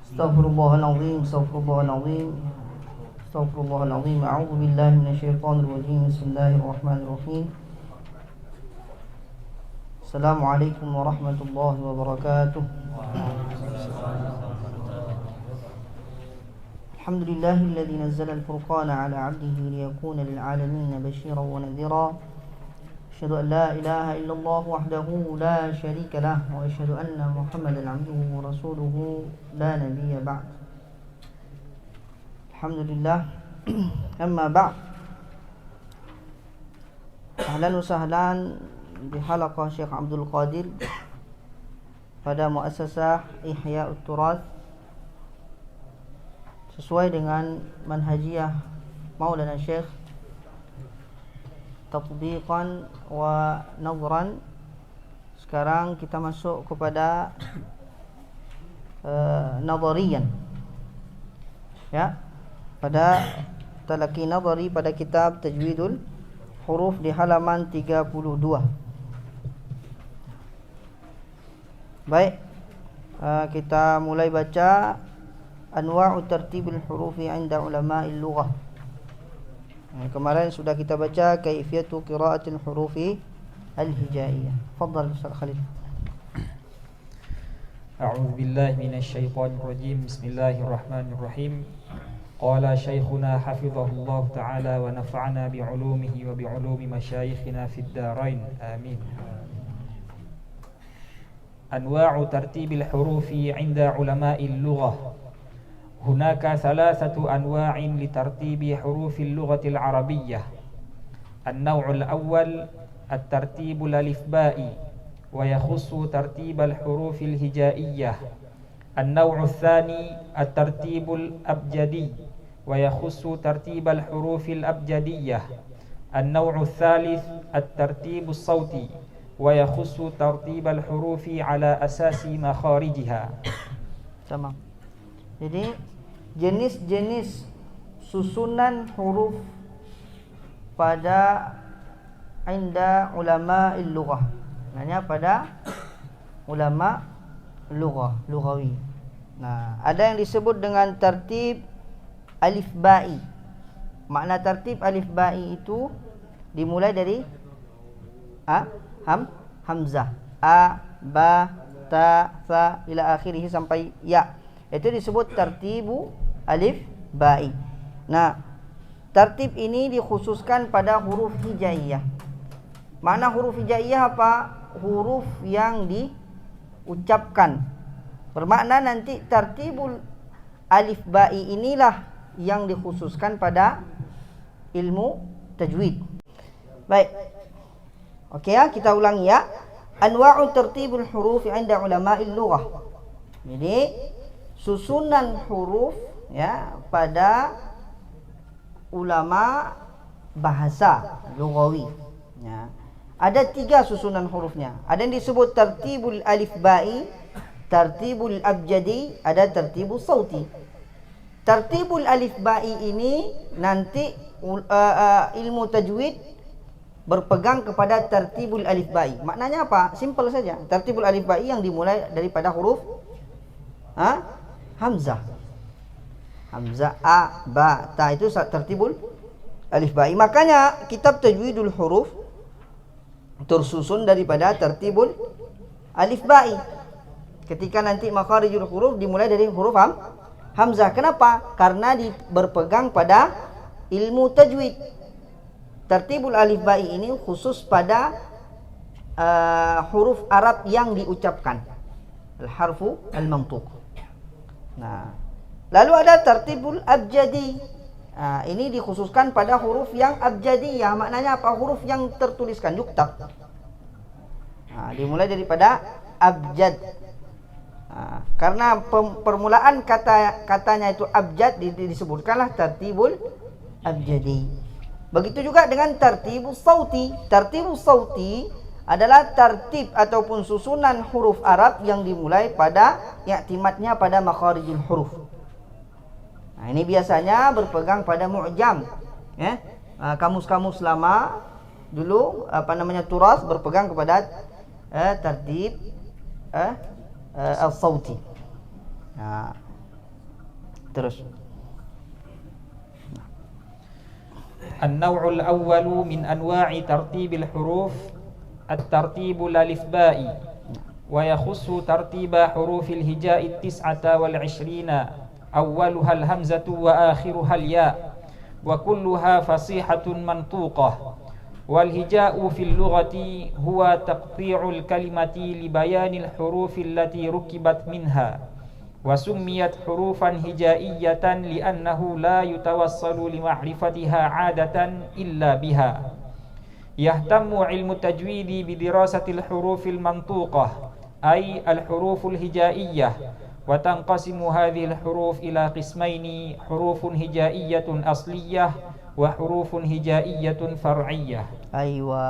Astaghfirullahaladzim, astaghfirullahaladzim, astaghfirullahaladzim. A'udzu billahi minasyaitonir rajim. Bismillahirrahmanirrahim. Assalamualaikum warahmatullahi wabarakatuh. Alhamdulillahilladzi nazzala al-furqana 'ala 'abdihi liyakuna lil 'alamin basyiran wa nadhira. Asyhadu an la ilaha illallah wahdahu la syarika lah wa asyhadu anna Muhammadan 'abduhu wa rasuluhu la nabiyya ba'd. Alhamdulillah. Amma ba'd. Ahlan wa sahlan di halaqah Syekh Abdul Qadir pada muassasah Ihya'ut Turath sesuai dengan manhajiyah Maulana Syekh tatbiqan wa nadhran. Sekarang kita masuk kepada nadhariyan, ya, pada talaqi nadhari pada kitab Tajwidul Huruf di halaman 32. Baik, kita mulai baca anwa'u tartibil hurufi 'inda ulama'il lughah. Kemarin sudah kita baca kaifiyatu qira'atil hurufi al-hijaiyah. Fadhal Ustaz Khalid. A'udzu billahi minasy syaithanir rajim. Bismillahirrahmanirrahim. Qala syekhuna hafizahullah ta'ala wa nafa'ana bi'ulumihi wa bi'ulumi masyayikhina fid dharain. Amin. Anwa'u tartibil hurufi 'inda ulama'il lughah. هناك ثلاثة أنواع لترتيب حروف اللغة العربية. النوع الأول الترتيب الألفبائي ويخص ترتيب الحروف الهجائية. النوع الثاني الترتيب الأبجدي ويخص ترتيب الحروف الأبجدية. النوع الثالث الترتيب الصوتي ويخص ترتيب الحروف على أساس مخارجها. Tamam. Jadi jenis-jenis susunan huruf pada inda ulama lughah. Maksudnya pada ulama lughah, lughawi. Nah, ada yang disebut dengan tertib alif ba'i. Makna tertib alif ba'i itu dimulai dari hamzah, a, ba, ta, sa ila akhirih sampai ya. Itu disebut tertibu alif ba'i. Nah, tertib ini dikhususkan pada huruf hijaiyah. Makna huruf hijaiyah apa? Huruf yang diucapkan. Bermakna nanti tertibul alif ba'i inilah yang dikhususkan pada ilmu tajwid. Baik. Okey ya, kita ulangi ya. Anwa'u tertibul huruf 'inda ulama'il lughah. Jadi susunan huruf ya pada ulama bahasa lughawi ya. Ada 3 susunan hurufnya. Ada yang disebut tertibul alif ba'i, tertibul abjadi, ada tertibul sauti. Tertibul alif ba'i ini nanti ilmu tajwid berpegang kepada tertibul alif ba'i. Maknanya apa? Simple saja. Tertibul alif ba'i yang dimulai daripada huruf hamzah. Hamzah, a, ba, ta itu tertibul alif ba'i. Makanya kitab Tajwidul Huruf tersusun daripada tertibul alif ba'i. Ketika nanti makharijul huruf dimulai dari huruf hamzah. Kenapa? Karena berpegang pada ilmu tajwid. Tertibul alif ba'i ini khusus pada huruf Arab yang diucapkan. Al-harfu al-mantuq. Nah, lalu ada tertibul abjadi. Ini dikhususkan pada huruf yang abjadiyah. Maknanya apa? Huruf yang tertuliskan, yuktab. Dimulai daripada abjad. Karena permulaan katanya itu abjad, disebutkanlah tertibul abjadi. Begitu juga dengan tertibus sauti. Tertibus sauti adalah tertib ataupun susunan huruf Arab yang dimulai pada i'timadnya pada makharijul huruf. Nah, ini biasanya berpegang pada mu'jam, ya. Kamus-kamus lama dulu turas berpegang kepada tertib as-sauti. Nah, terus. النوع الأول من أنواع ترتيب الحروف الترتيب الألفبائي ويخص ترتيب حروف الهجاء 29 أولها الهمزة وآخرها الياء وكلها فصيحة منطوقة والهجاء في اللغة هو تقطيع الكلمة لبيان الحروف التي ركبت منها وسميت حروفا هجائية لأنه لا يتوصل لمعرفتها عادة إلا بها يهتم علم التجويد بدراسة الحروف المنطوقة أي الحروف الهجائية وتنقسم هذه الحروف إلى قسمين حروف هجائية أصلية وحروف هجائية فرعية. Aywa.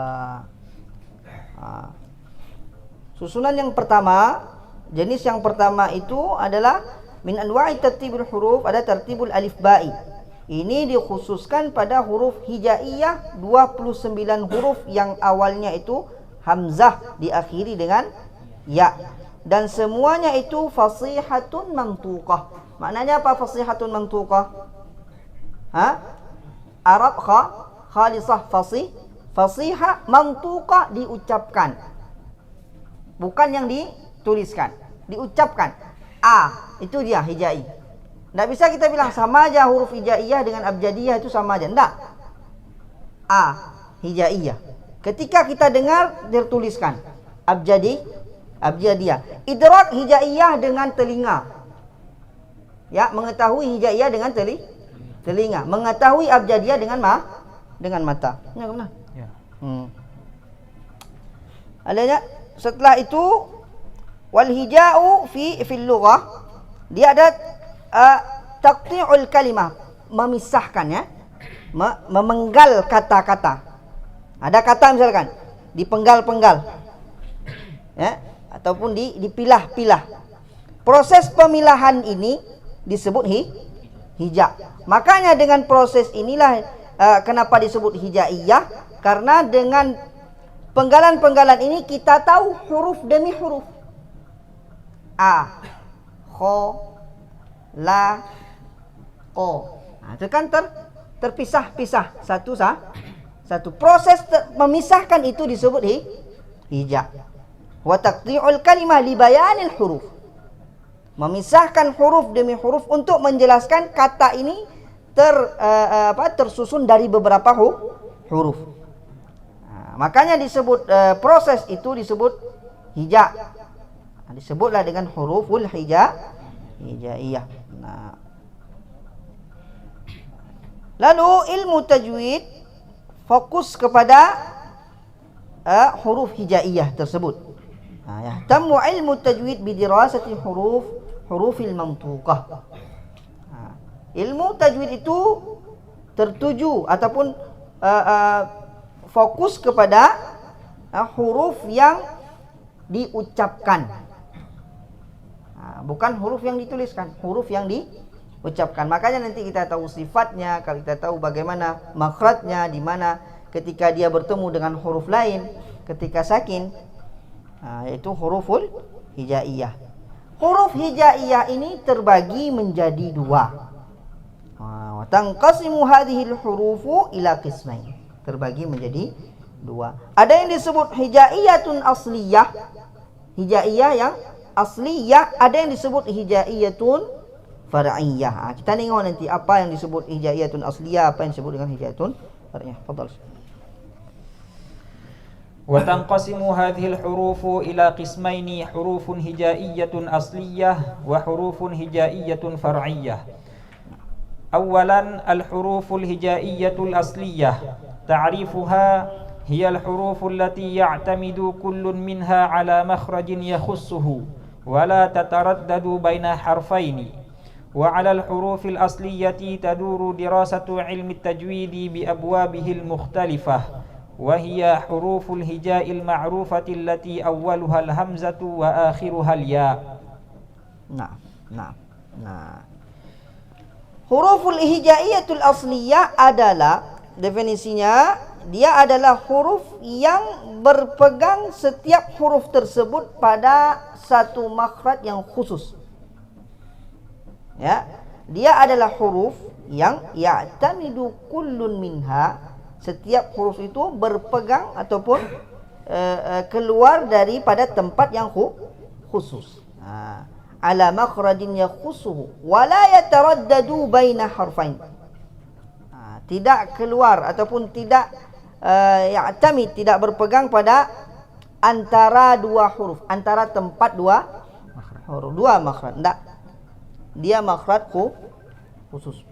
Susunan yang pertama, jenis yang pertama itu adalah min anwa'i tartibul huruf, ada tartibul alif ba'i. Ini dikhususkan pada huruf hijaiyah 29 huruf yang awalnya itu hamzah diakhiri dengan ya, dan semuanya itu fasihatun mantuqah. Maknanya apa fasihatun mantuqah? Arab khalisah fasihah mantuqah diucapkan. Bukan yang dituliskan, diucapkan. Itu dia hijai. Tidak bisa kita bilang sama aja huruf hijaiyah dengan abjadiyah itu sama aja. Tidak. Hijaiyah. Ketika kita dengar dituliskan abjadiyah. Idrak hijaiyah dengan telinga. Ya, mengetahui hijaiyah dengan telinga. Mengetahui abjadiyah dengan mata. Ya, benar. Ya. Adanya setelah itu wal hija'u fil lughah, dia ada taqti'ul kalimah, memisahkan ya, memenggal kata-kata. Ada kata misalkan dipenggal-penggal ya, ataupun dipilah-pilah. Proses pemilahan ini disebut hija. Makanya dengan proses inilah kenapa disebut hijaiyah, karena dengan penggalan-penggalan ini kita tahu huruf demi huruf. Kho, la, ko. Itu kan terpisah-pisah satu. Proses memisahkan itu disebut hija. Wa taqti'ul kalimah li bayanil huruf. Memisahkan huruf demi huruf untuk menjelaskan kata ini tersusun dari beberapa huruf. Makanya disebut proses itu disebut hija. Disebutlah dengan huruful hijaiyah. Lalu ilmu tajwid fokus kepada huruf hijaiyah tersebut. Yahtammu ilmu tajwid bidirasati hurufil mantuqah. Ilmu tajwid itu tertuju ataupun fokus kepada huruf yang diucapkan. Bukan huruf yang dituliskan, huruf yang diucapkan. Makanya nanti kita tahu sifatnya, kalau kita tahu bagaimana makhrajnya, di mana ketika dia bertemu dengan huruf lain, ketika sakin, yaitu huruful hijaiyah. Huruf hijaiyah ini terbagi menjadi dua. Wa tanqasimu hadhil hurufu ila qismain. Terbagi menjadi dua. Ada yang disebut hijaiyatun asliyah, hijaiyah yang asliyah, ada yang disebut hijaiyatun far'iyah. Kita tengok nanti apa yang disebut hijaiyatun asliyah, apa yang disebut dengan hijaiyatun far'iyah. Fadhal. Wa tanqasimu hadhil hurufu ila qismaini hurufun hijaiyatun asliyah wa hurufun hijaiyatun far'iyah. Awalan al-huruful hijaiyatul asliyah. تعريفها هي الحروف التي يعتمد كل منها على مخرج يخصه ولا تتردد بين حرفين وعلى الحروف الأصلية تدور دراسة علم التجويد بأبوابه المختلفة وهي حروف الهجاء المعروفة التي أولها الهمزة وآخرها الياء. Nah. Huruful hijaiyatul asliyah adalah, definisinya, dia adalah huruf yang berpegang setiap huruf tersebut pada satu makhraj yang khusus. Ya. dia adalah huruf yang ya'tamidu kullun minha, setiap huruf itu berpegang ataupun keluar daripada tempat yang khusus. Ala makhrajin yakhusuhu wa la yataraddadu baina harfain. Tidak keluar ataupun tidak ya'tamid, tidak berpegang pada antara dua huruf, antara tempat dua huruf, dua makhraj. Tidak. Dia makhraj khusus.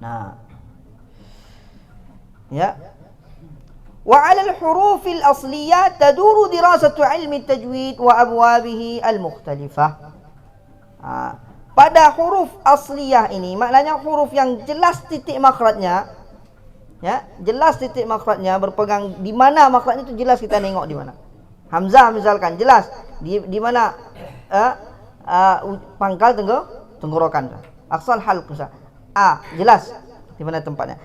Nah. Ya. Wa 'ala al-huruf al-asliyah taduru dirasatu 'ilmi at-tajwid wa abwabihi al-mukhtalifah. Pada huruf asliyah ini, maknanya huruf yang jelas titik makhrajnya, ya, jelas titik makhrajnya, berpegang di mana makhrajnya itu jelas, kita tengok di mana. Hamzah misalkan jelas di mana pangkal tenggorokan. Aqsal halq misal. Jelas di mana tempatnya.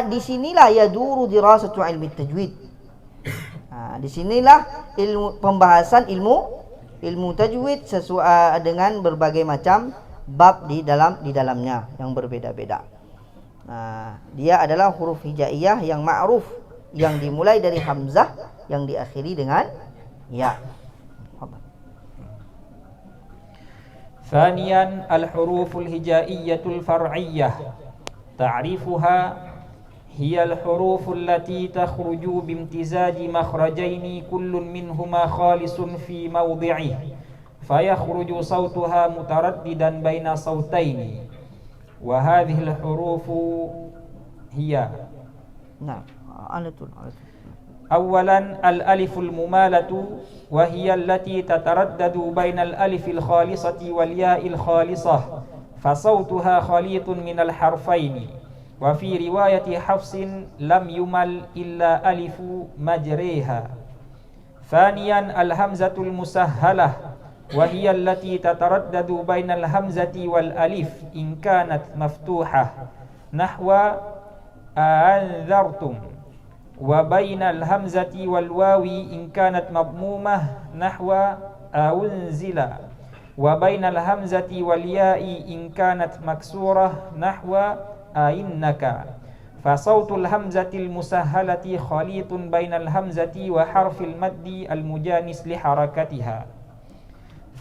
Disinilah yaduru dirasatu ilmi tajwid. Di sinilah pembahasan ilmu tajwid sesuai dengan berbagai macam bab di dalamnya yang berbeda-beda. Dia adalah huruf hijaiyah yang ma'ruf, yang dimulai dari hamzah, yang diakhiri dengan ya. ثانيا الحروف الهجائية الفرعية تعريفها هي الحروف التي تخرج بامتزاج مخرجين كل منهما خالص في موضعه فيخرج صوتها مترددا بين صوتين وهذه الحروف هي أولا الألف الممالة وهي التي تتردد بين الألف الخالصة والياء الخالصة فصوتها خليط من الحرفين وفي رواية حفص لم يمل إلا ألف مجريها. ثانيا الهمزة المسهلة وهي التي تتردد بين الهمزة والألف إن كانت مفتوحة نحو أنذرتم وبين الهمزة والواو إن كانت مضمومة نحو أنزل وبين الهمزة والياء إن كانت مكسورة نحو إنك فصوت الهمزة المسهلة خليط بين الهمزة وحرف المد المجانس لحركتها.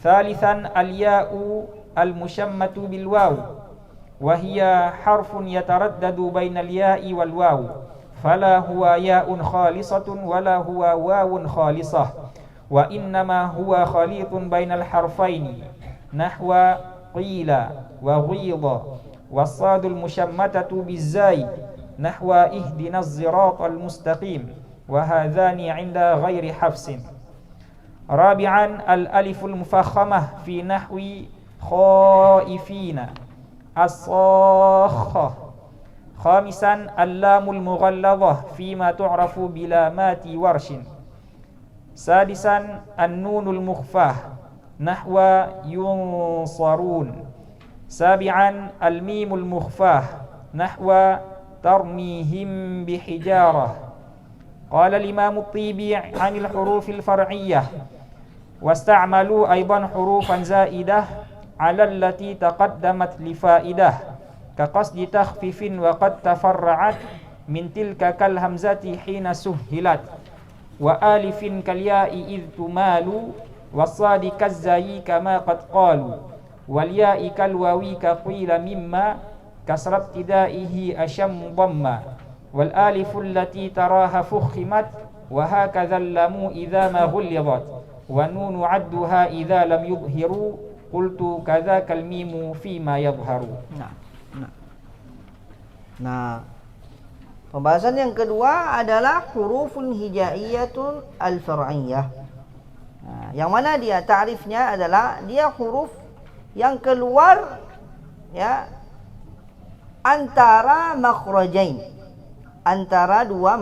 ثالثا الياء المشمة بالواو وهي حرف يتردد بين الياء والواو فلا هو ياء خالصة ولا هو واو خالصة وإنما هو خليط بين الحرفين نحو قيل وغيض والصاد المشمتة بالزاي نحو اهدنا الصراط المستقيم وهذان عند غير حفص. رابعا الألف المفخمة في نحو خائفين الصاخة. خامسا اللام المغلظة فيما تعرف بلامات ورش. سادسا النون المخفاة نحو ينصرون. سابعا الميم المخفاة نحو ترميهم بحجارة. قال الإمام الطيبي عن الحروف الفرعية واستعملوا أيضا حروفا زائدة على التي تقدمت لفائدة كقصد تخفيف وقد تفرعت من تلك كالهمزة حين سهلت وآلف كالياء إذ تمال والصاد كالزاي كما قد قالوا والياء كالواوي كقيل مما كسر ابتدائه أشم ضما والآلف التي تراها فخمت وهكذا اللام إذا ما غلظت والنون عدها إذا لم يظهروا قلت كذاك الميم فيما يظهر. Nah, pembahasan yang kedua adalah huruful hijaiyatul al-far'iyyah. Yang mana dia ta'rifnya adalah dia huruf yang keluar ya antara makhrajain, antara dua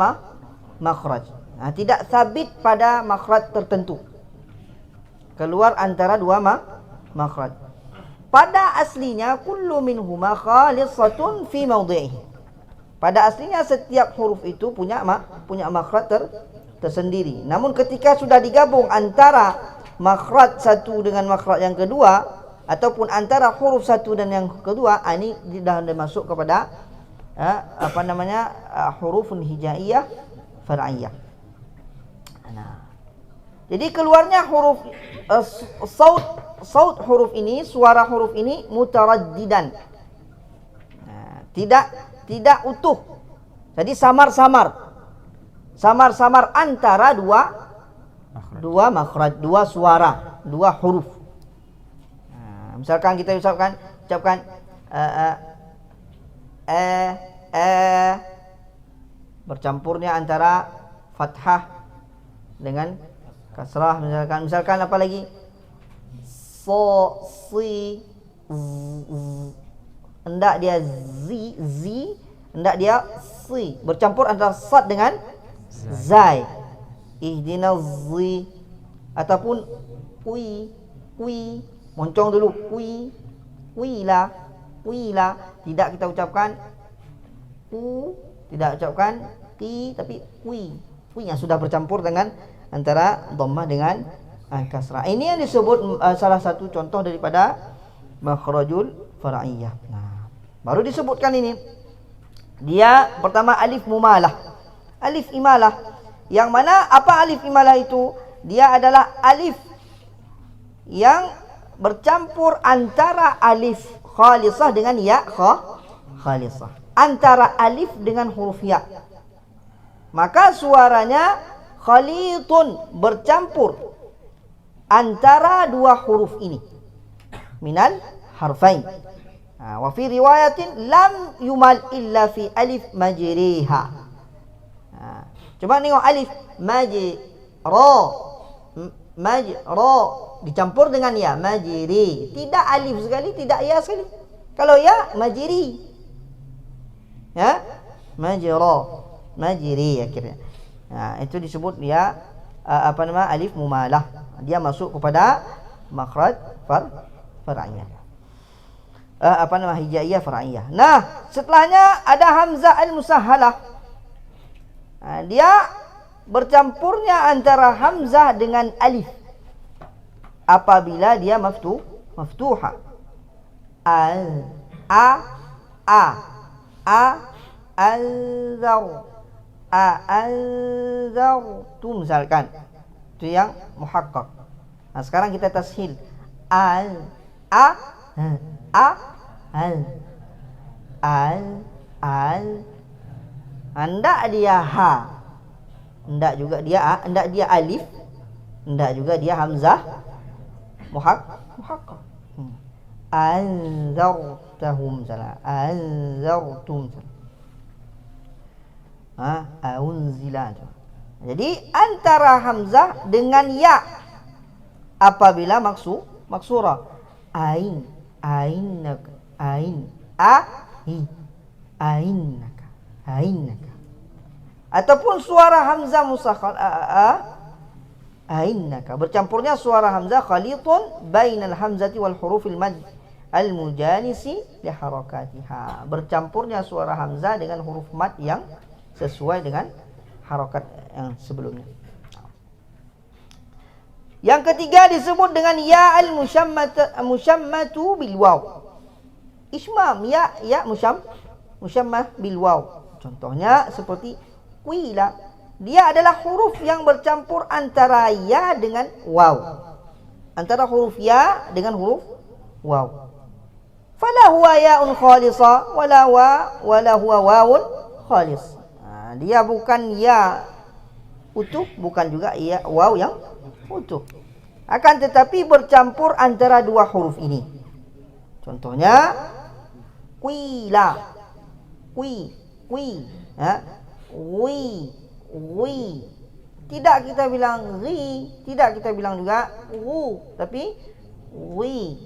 makhraj. Tidak sabit pada makhraj tertentu. Keluar antara dua makhraj. Pada aslinya kullu minhuma khalisatun fi mawdhi'ihi. Pada aslinya setiap huruf itu punya makhraj tersendiri. Namun ketika sudah digabung antara makhraj satu dengan makhraj yang kedua, ataupun antara huruf satu dan yang kedua, ini dah masuk kepada hurufun hijaiyah far'iyah. Nah, jadi keluarnya huruf saut huruf ini, suara huruf ini mutaraddidan. Nah, tidak utuh. Jadi samar-samar antara dua makhraj, dua suara, dua huruf. Nah, misalkan kita ucapkan bercampurnya antara fathah dengan kasrah, misalkan apa lagi, so, si, hendak dia zi, hendak dia si, bercampur antara sad dengan zai. Ihdina zi, ataupun wi, moncong dulu, wila, tidak kita ucapkan tidak ucapkan ti, tapi wi yang sudah bercampur dengan antara dhammah dengan kasrah. Ini yang disebut salah satu contoh daripada makhrajul far'iyah. Nah, baru disebutkan ini. Dia pertama alif mumalah, alif imalah. Yang mana apa alif imalah itu? Dia adalah alif yang bercampur antara alif khalisah dengan ya khalisah, antara alif dengan huruf ya. Maka suaranya khalitun, bercampur antara dua huruf ini, minal harfain. Wa fi riwayatin lam yumal illa fi alif majriha. Coba tengok alif majra dicampur dengan ya, majri. Tidak alif sekali, tidak ya sekali. Kalau ya, majri. Ya, majri akhirnya. Itu disebut dia alif mumalah. Dia masuk kepada makhraj far'iyah. Hijaiyah far'iyah. Nah, setelahnya ada hamzah al-musahhalah. Dia bercampurnya antara hamzah dengan alif apabila dia maftuha. Anzartu misalkan. Itu yang muhaqqaq. Nah, sekarang kita tashil. Hendak dia ha, hendak juga dia a, hendak dia alif, hendak juga dia hamzah muhaqqaq. Anzartahum salah, anzartum aunzila. Jadi antara hamzah dengan ya apabila maksura. Ainnaka, ainnaka. Ataupun suara hamzah musakhal ainnaka, bercampurnya suara hamzah khalitun bainal hamzati wal hurufil mad al mujanisi li harakatiha, bercampurnya suara hamzah dengan huruf mad yang sesuai dengan harakat yang sebelumnya. Yang ketiga disebut dengan ya al musyammatu bil waw. Ismam ya musyammah bil waw. Contohnya seperti qila, dia adalah huruf yang bercampur antara ya dengan waw, antara huruf ya dengan huruf waw. Fala huwa ya'un khalisa wala huwa wawun khalis. Dia bukan ya utuh, bukan juga ya waw yang utuh, akan tetapi bercampur antara dua huruf ini. Contohnya qila, wi, tidak kita bilang ri, tidak kita bilang juga wu, tapi wi.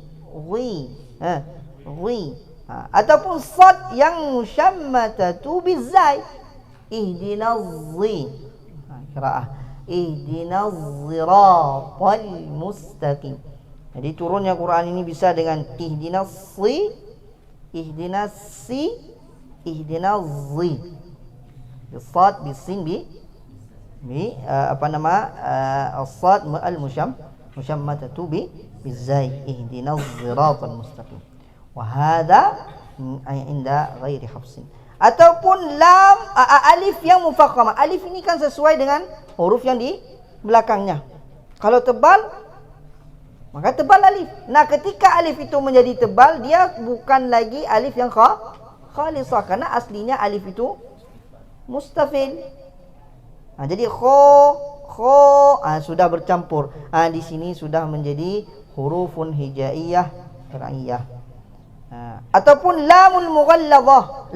Ataupun sad yang musyammatatu bizai, ihdinaz zi, qiraah ihdinaz siratal mustaqim. Jadi turunnya Quran ini bisa dengan ihdinas zi, ihdinas zi, ihdinas zi. Bisad bisin bi as-sad mushammatatu bizai ihdinas siratal mustaqim. Wa hadha inda ghairi hafsin. Ataupun lam alif yang mufakhamah. Alif ini kan sesuai dengan huruf yang di belakangnya. Kalau tebal, maka tebal alif. Nah, ketika alif itu menjadi tebal, dia bukan lagi alif yang khalisah, karena aslinya alif itu mustafil. Jadi kho sudah bercampur. Di sini sudah menjadi hurufun hijaiyah far'iyah. Ataupun lamul mughalladzah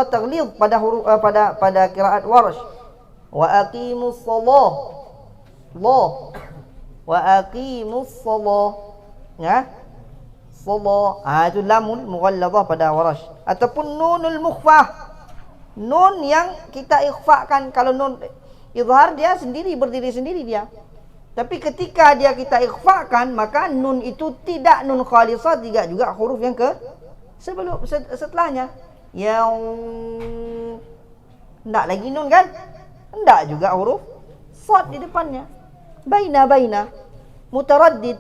taghlidh pada huruf pada qiraat Warsh. Wa aqimus shalah. Wa aqimus shalah. Ya. Shalah. Itu lamul mughalladzah pada Warsh. Ataupun nunul mukhfah. Nun yang kita ikhfakan. Kalau nun izhar dia sendiri, berdiri sendiri dia. Tapi ketika dia kita ikhfakan, maka nun itu tidak nun khalisah, tidak juga huruf yang setelahnya. Yang enggak lagi nun kan? Enggak juga huruf sad di depannya. Baina mutaraddid.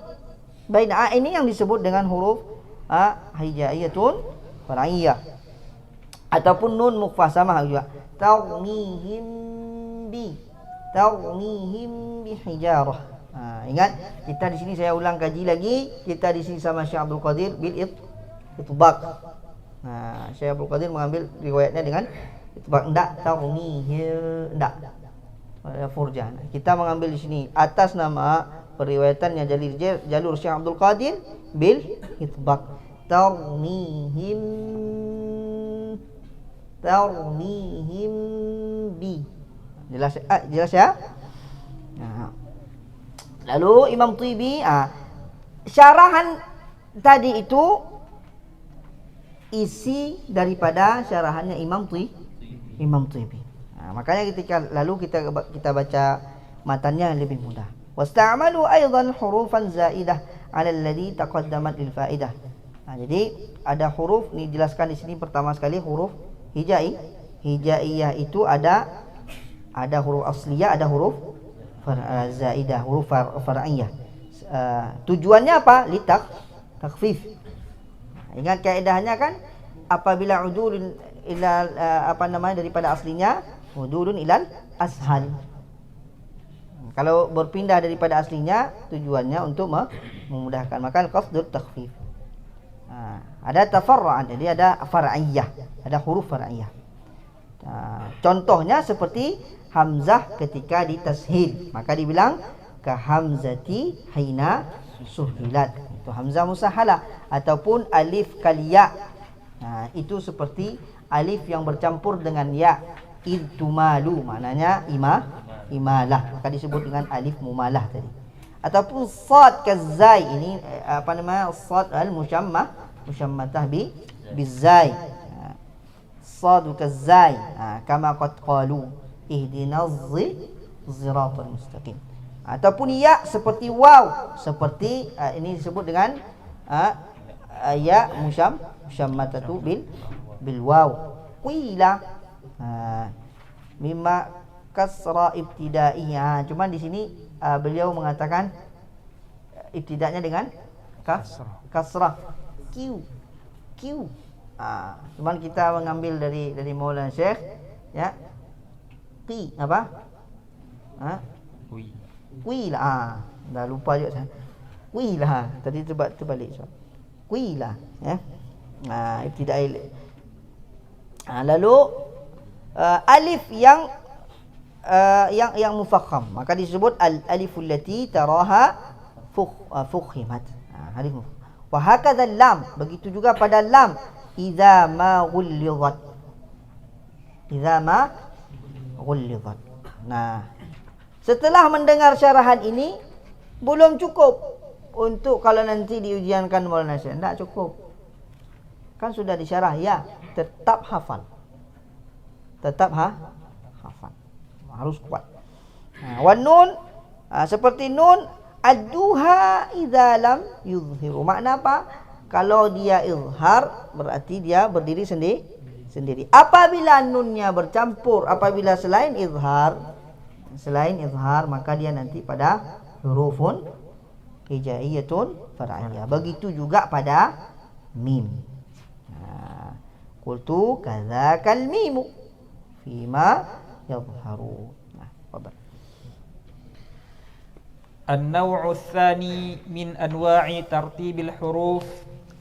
Baina ini yang disebut dengan huruf hijaiyatun far'iyah. Ataupun nun mukhfah sama juga. Tarmihim bi hijarah. Ingat, kita di sini saya ulang kaji lagi. Kita di sini sama Syekh Abdul Qadir bil itbaq. Syekh Abdul Qadir mengambil riwayatnya dengan itbaq. Enggak enggak. Furja. Kita mengambil di sini atas nama periwayatannya jalur Syekh Abdul Qadir bil itbaq. Tarmihim bi. Jelas ya? Lalu Imam Tibi, syarahan tadi itu isi daripada syarahannya Imam Tibi. Makanya lalu kita baca matanya lebih mudah. Wasta'malu aidan hurufan zaidah 'ala alladhi taqaddamat lil faidah. Jadi ada huruf ini dijelaskan di sini pertama sekali huruf hijaiyah itu ada huruf asliyah, ada huruf zaidah, huruf far'iyah. Tujuannya apa? Takfif. Ingat kaidahnya kan, apabila udulun ila daripada aslinya, udulun ilal ashal. Kalau berpindah daripada aslinya, tujuannya untuk memudahkan. Maka qasdut takhfif. Ada tafarru'an, jadi ada far'iyah, ada huruf far'iyah. Contohnya seperti hamzah ketika ditashil, maka dibilang ka hamzati hina suhilat, itu hamzah musahalah. Ataupun alif kaliya, itu seperti alif yang bercampur dengan ya, idtumalu, maknanya imalah, maka disebut dengan alif mumalah tadi. Ataupun sad kazai, ini sad al musyammatah bizai, sad kazai, kama qad qalu ihdinas siratal mustaqim. Ataupun ya seperti waw, seperti ini disebut dengan ya musyammatatu bil waw. Qila mimma kasra ibtidaiyah. Cuman di sini beliau mengatakan ibtidanya dengan kasrah. Q. Cuman kita mengambil dari Maulana Syekh, ya. Qi apa? Qila. Dah lupa juga saya. Qila. Tadi terbalik. Qila, ya. Ibtidai. Lalu alif yang mufakham, maka disebut al-aliful lati taraha fukhimat. Alif. Wa hakadha lam, begitu juga pada lam, idza ma ghullidat. Nah, setelah mendengar syarahan ini, belum cukup untuk kalau nanti diujiankan Maulana Syekh, tidak cukup. Kan sudah disyarah, ya, tetap hafal. Hafal. Harus kuat. Wan nun, seperti nun, adduha idza lam yuzhiru. Makna apa? Kalau dia izhar, berarti dia berdiri sendiri. Apabila nunnya bercampur, apabila selain izhar, maka dia nanti pada hurufun hijaiyatun far'iyah. Begitu juga pada mim. Qultu kadzakal mimu fima yadhharu. Fadhal. النوع الثاني من أنواع ترتيب الحروف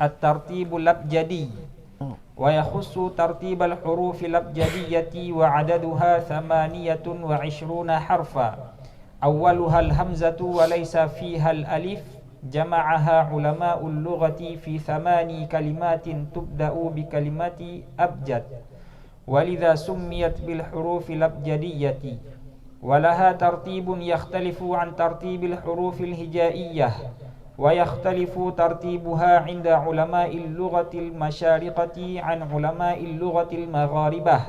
الترتيب الأبجدي ويخص ترتيب الحروف الأبجدية وعددها 28 حرفا أولها الهمزة وليس فيها الألف جمعها علماء اللغة في 8 كلمات تبدأ بكلمة أبجد ولذا سميت بالحروف الأبجدية ولها ترتيب يختلف عن ترتيب الحروف الهجائية ويختلف ترتيبها عند علماء اللغة المشارقة عن علماء اللغة المغاربة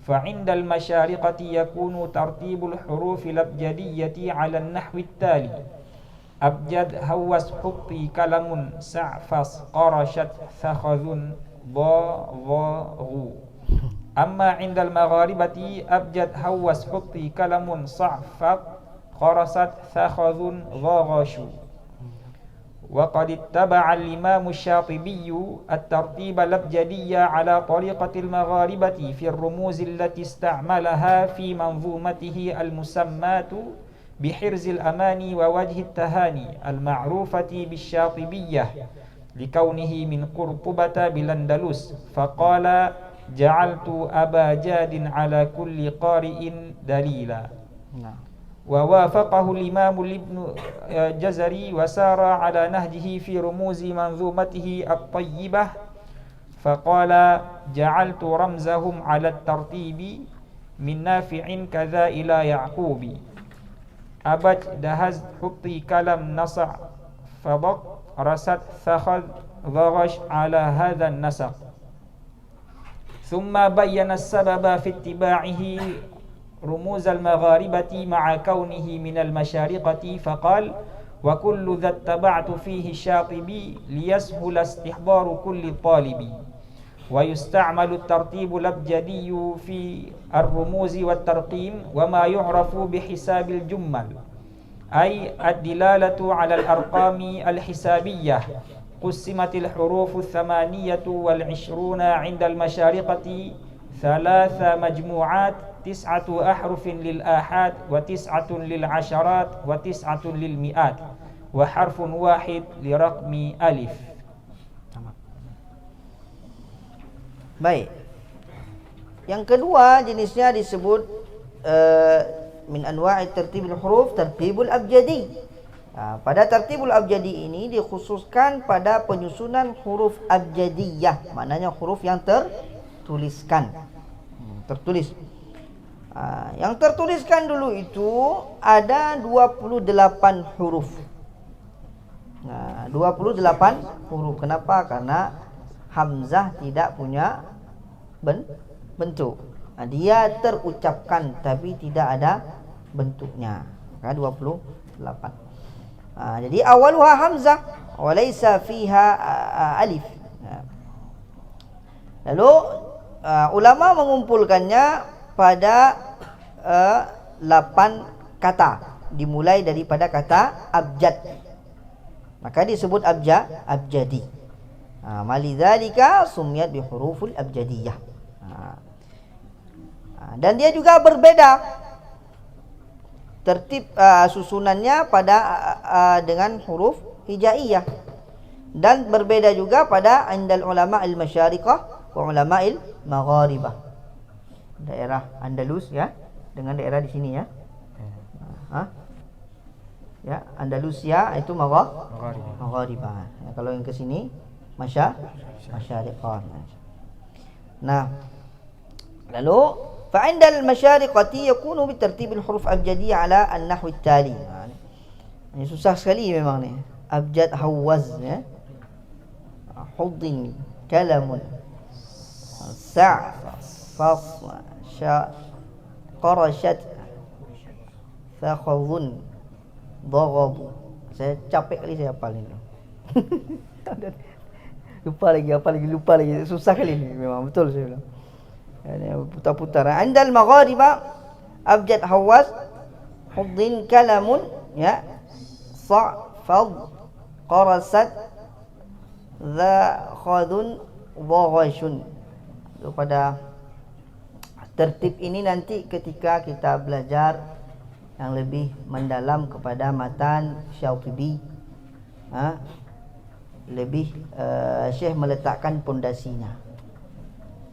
فعند المشارقة يكون ترتيب الحروف الأبجدية على النحو التالي أبجد هوس حطي كلم سعفص قرشت ثخذ ضاغ أما عند المغاربة أبجد هوس حطي كلم صعفق قرست ثخذ ضاغش وقد اتبع الإمام الشاطبي الترتيب الأبجدي على طريقة المغاربة في الرموز التي استعملها في منظومته المسماة بحرز الأماني ووجه التهاني المعروفة بالشاطبية لكونه من قرطبة بالأندلس فقال جعلت أبا جاد على كل قارئ دليلا ووافقه الإمام ابن جزري وسار على نهجه في رموز منظومته الطيبة فقال جعلت رمزهم على الترتيب من نافع كذا إلى يعقوب أبج دهز حطي كلم نصع فضق رست ثخذ ضغش على هذا النسق ثم بين السبب في اتباعه رموز المغاربة مع كونه من المشارقة فقال وكل ذا اتبعت فيه الشاطبي ليسهل استحضار كل طالب ويستعمل الترتيب الأبجدي في الرموز والترقيم وما يعرف بحساب الجمل أي الدلالة على الأرقام الحسابية قسمت الحروف 28 عند المشارقة 3 مجموعات 9 أحرف للآحاد و9 للعشرات و9 للمئات وحرف واحد لرقم ألف. Baik. Yang kedua jenisnya disebut min anwa'i tertibul huruf tertibul abjadi. Pada tertibul abjadi ini dikhususkan pada penyusunan huruf abjadiyah, maknanya huruf yang tertuliskan. Tertulis. Yang tertuliskan dulu itu ada 28 huruf. 28 huruf. Kenapa? Karena hamzah tidak punya bentuk. Dia terucapkan tapi tidak ada bentuknya. Maka 28. Jadi awaluha hamzah wa laysa fiha alif. Lalu ulama mengumpulkannya pada 8 kata, dimulai daripada kata abjad. Maka disebut abjadi. Malidzalika sumiyat bi huruful abjadiyah. Dan dia juga berbeda tertib susunannya pada dengan huruf hijaiyah, dan berbeda juga pada indal ulama al-masyariqah wa ulama al-magharibah. Daerah Andalus ya dengan daerah di sini ya. Ya, Andalusia itu magharibah. Ya, kalau yang ke sini masyariqah. Nah, lalu فعند المشارقة يكون بترتيب الحروف الأبجدية على النحو التالي. Ini susah sekali memang ni. Abjad hawaz ya. Huddin kalamun sa' fas sha qarashat fakhadhun dhaghab. Saya capek kali saya hafal ini. lupa lagi. Susah kali ini memang, betul saya bilang. Putar-putar. Andal maghariba abjad hawaz huddin kalamun ya sa' fad qarasat za khadun waghashun. Pada tertib ini nanti ketika kita belajar yang lebih mendalam kepada matan Syatibi, lebih Syekh meletakkan pondasinya.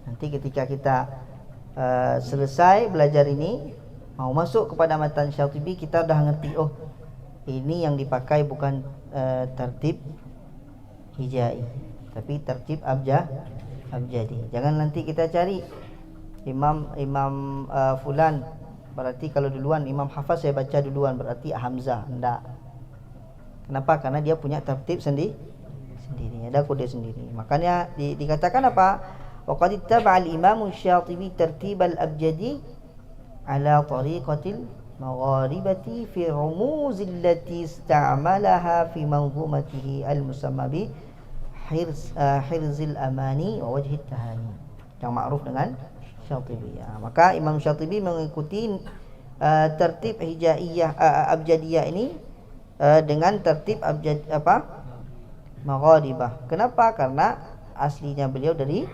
Nanti ketika kita selesai belajar ini, mau masuk kepada matan Syatibi, kita dah ngerti, oh ini yang dipakai bukan tertib hijai, tapi tertib abjadi. Jangan nanti kita cari imam fulan, berarti kalau duluan Imam Hafaz saya baca duluan, berarti Hamzah. Enggak. Kenapa? Karena dia punya tertib sendiri, ada kode sendiri. Makanya dikatakan apa? Waqad ittaba'a al-Imam Syatibi tertib al-abjadi ala tariqatil magharibati fi rumuz allati ista'malaha fi manzumatihi al-musamma bi hirzil amani wa wajhit tahani, yang ma'ruf dengan Syatibi. Maka Imam Syatibi mengikuti tertib hijaiyah abjadiyah ini dengan tertib magharibah. Kenapa? Karena aslinya beliau dari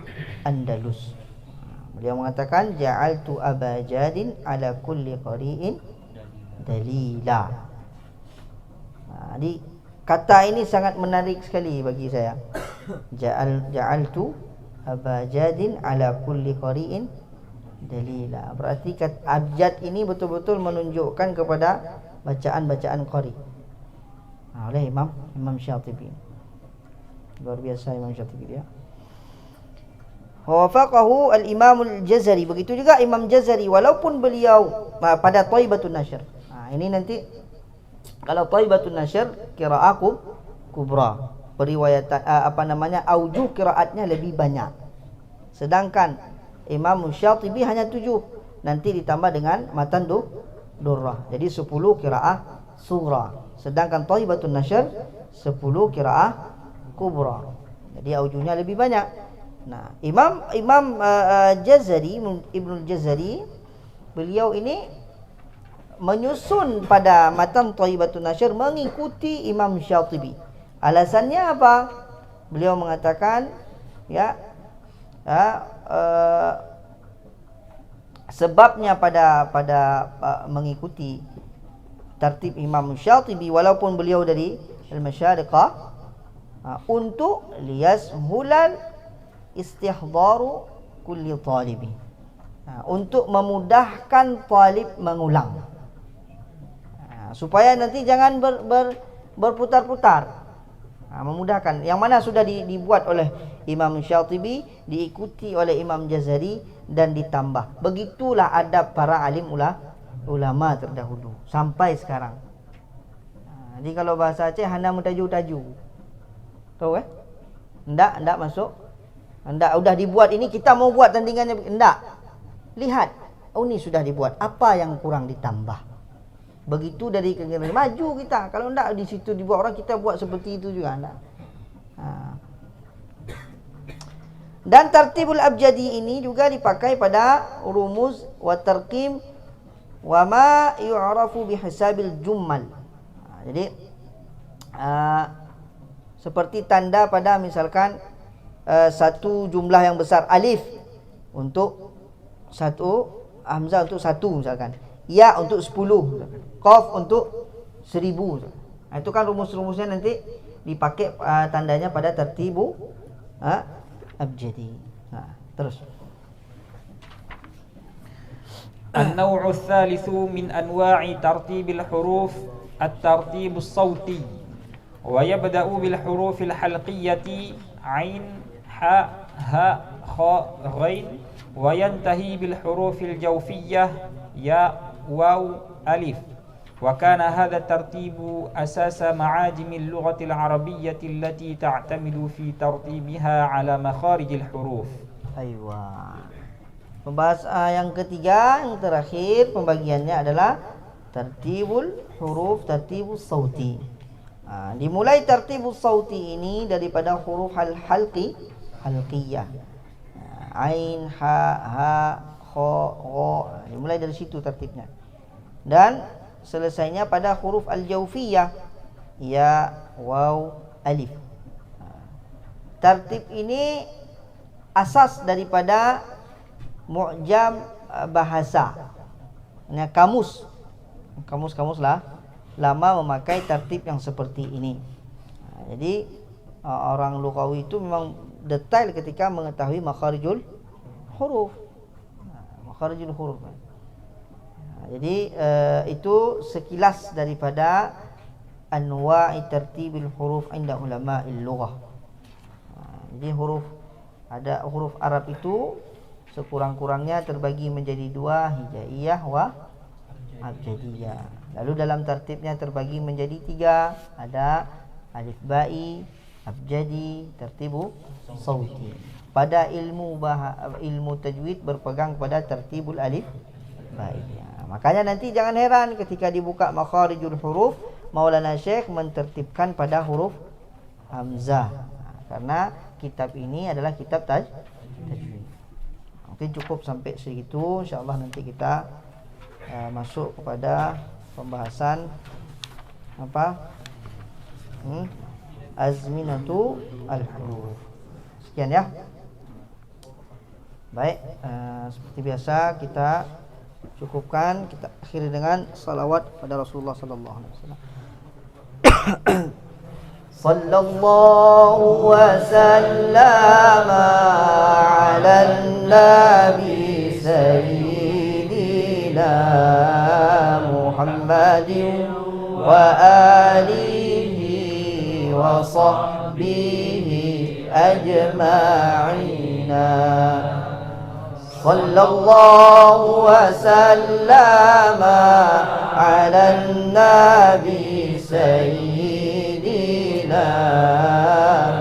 Andalus. Beliau mengatakan ja'altu abajadin ala kulli qari'in dalila. Jadi kata ini sangat menarik sekali bagi saya. Ja'altu abajadin ala kulli qari'in dalila. Berarti kata abjad ini betul-betul menunjukkan kepada bacaan-bacaan qari oleh Imam Syatibi. Luar biasa Imam Syatibi dia. Wafaqahu al-Imam al-Jazari. Begitu juga Imam Jazari, walaupun beliau pada Thaibatun Nashr. Ini nanti kalau Thaibatun Nashr qiraah kubra, periwayatan aujuh qiraatnya lebih banyak. Sedangkan Imam Syatibi hanya 7, nanti ditambah dengan matan durrah. Jadi 10 qiraah sughra. Sedangkan Thaibatun Nashr 10 qiraah kubra. Jadi aujuhnya lebih banyak. Nah, Imam Jazari, Ibnul Jazari, beliau ini menyusun pada matan Thaibatun Nashr mengikuti Imam Syatibi. Alasannya apa? Beliau mengatakan sebabnya pada mengikuti tertib Imam Syatibi walaupun beliau dari al-Masyariqah, untuk liyashulal istihdharu kulli talibi, untuk memudahkan talib mengulang, supaya nanti jangan berputar-putar, memudahkan. Yang mana sudah dibuat oleh Imam Syatibi, diikuti oleh Imam Jazari dan ditambah. Begitulah adab para alim ulama terdahulu sampai sekarang. Jadi kalau bahasa Aceh hana mentaju-taju, tahu Enggak masuk. Enggak, udah dibuat ini, kita mau buat tandingannya. Enggak. Lihat, oh ini sudah dibuat, apa yang kurang ditambah. Begitu dari kegiatan maju kita. Kalau enggak di situ dibuat orang, kita buat seperti itu juga enggak. Dan tartibul abjadi ini juga dipakai pada rumuz wa tarqim wa ma yu'rafu bihisabil jummal. Jadi seperti tanda pada misalkan satu jumlah yang besar, alif untuk satu, hamzah untuk satu misalkan, ya untuk 10, qaf untuk 1000. Itu kan rumus-rumusnya nanti dipakai tandanya pada tertibu abjadi. Terus النوع الثالث من أنواع ترتيب الحروف الترتيب الصوتي، ويبدأ بالحروف الحلقية عين حاء هاء خاء غين، وينتهي بالحروف الجوفية ياء واو ألف. وكان هذا الترتيب أساس معاجم اللغة العربية التي تعتمد في ترتيبها على مخارج الحروف. أيوة. Yang ketiga, yang terakhir pembagiannya adalah tertibul huruf, tertibus sauti. Dimulai tertibus sauti ini daripada huruf halqiyah. Ain, ha, kha, gha. Dimulai dari situ tertibnya. Dan selesainya pada huruf al-jawfiyah, ya, waw, alif. Tertib ini asas daripada mu'jam bahasa. Kamus lah lama memakai tertib yang seperti ini. Jadi orang lughawi itu memang detail ketika mengetahui makharijul huruf. Makharijul huruf. Jadi itu sekilas daripada anwa'i tertibil huruf inda ulama'il lughah. Jadi ada huruf Arab itu sekurang-kurangnya terbagi menjadi dua, hijaiyah wa abjadiyah. Lalu dalam tertibnya terbagi menjadi tiga, ada alif ba'i, abjadi, tertibu sauti. Pada ilmu tajwid berpegang pada tertibul alif ba'i. Makanya nanti jangan heran ketika dibuka makharijul huruf, Maulana Syekh mentertibkan pada huruf hamzah. Karena kitab ini adalah kitab tajwid. Mungkin cukup sampai segitu. InsyaAllah nanti kita masuk kepada pembahasan azminatu al-huruf. Sekian ya. Baik, seperti biasa kita cukupkan, kita akhiri dengan salawat pada Rasulullah sallallahu alaihi wasallam. Sallallahu wa sallama ala nabi sayyidina Muhammadin wa alihi wa sahbihi ajma'ina. Sallallahu wa sallama ala nabi sayyidina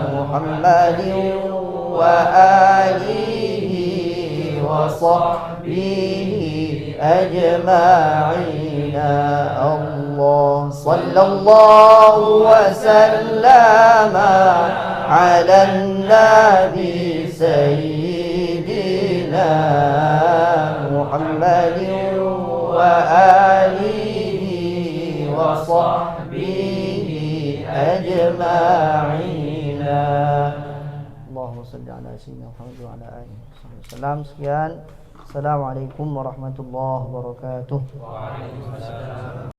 Muhammadin wa alihi wa sahbihi ajma'ina. Allah sallallahu wa sallama ala nabi sayyidina Muhammadin wa alihi wa sahbihi ajma'ina. Allahumma salli ala sayyidina Muhammad wa ala alihi wasallam. Sekian. Assalamualaikum warahmatullahi wabarakatuh.